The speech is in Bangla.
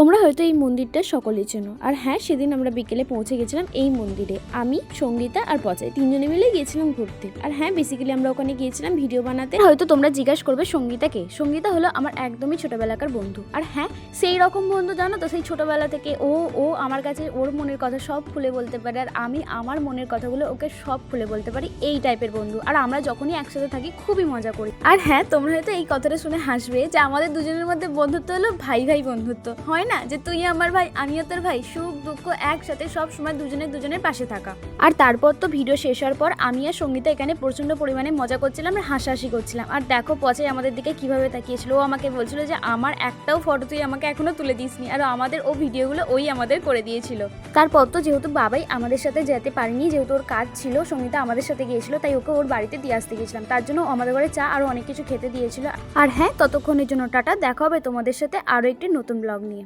তোমরা হয়তো এই মন্দিরটা সকলেই চেনো। আর হ্যাঁ, সেদিন আমরা বিকেলে পৌঁছে গেছিলাম এই মন্দিরে। আমি, সঙ্গীতা আর পচাই তিনজনে মিলে গিয়েছিলাম ঘুরতে। আর হ্যাঁ, বেসিক্যালি আমরা ওখানে গিয়েছিলাম ভিডিও বানাতে। হয়তো তোমরা জিজ্ঞাসা করবে সঙ্গীতাকে। সঙ্গীতা হলো আমার একদমই ছোটবেলাকার বন্ধু। আর হ্যাঁ, সেই রকম বন্ধু জানো তো, সেই ছোটবেলা থেকে ও আমার কাছে ওর মনের কথা সব খুলে বলতে পারে, আর আমি আমার মনের কথাগুলো ওকে সব খুলে বলতে পারি। এই টাইপের বন্ধু। আর আমরা যখনই একসাথে থাকি খুবই মজা করি। আর হ্যাঁ, তোমরা হয়তো এই কথাটা শুনে হাসবে যে আমাদের দুজনের মধ্যে বন্ধুত্ব হলো ভাই ভাই বন্ধুত্ব। হয় না যে তুই আমার ভাই আমিও তোর ভাই, সুখ দুঃখ একসাথে সব সময় দুজনের পাশে থাকা। আর তারপর তো ভিডিও শেষ হওয়ার পর আমি আর সঙ্গীতা এখানে প্রচন্ড পরিমাণে মজা করছিলাম আর হাসাহাসি করছিলাম। আর দেখো পচাই আমাদের দিকে কিভাবে তাকিয়েছিল। ও আমাকে বলছিল যে আমার একটাও ফটো তুই আমাকে এখনো তুলে দিসনি, আর আমাদের ও ভিডিওগুলো ওই আমাদের করে দিয়েছিল। তারপর তো যেহেতু বাবাই আমাদের সাথে যেতে পারেনি, যেহেতু ওর কাজ ছিল, সঙ্গীতা আমাদের সাথে গিয়েছিল, তাই ওকে ওর বাড়িতে দিয়ে আসতে গেছিলাম। তার জন্য আমাদের ঘরে চা আরো অনেক কিছু খেতে দিয়েছিল। আর হ্যাঁ, ততক্ষণের জন্য টাটা। দেখা হবে তোমাদের সাথে আরো একটি নতুন ব্লগ নিয়ে।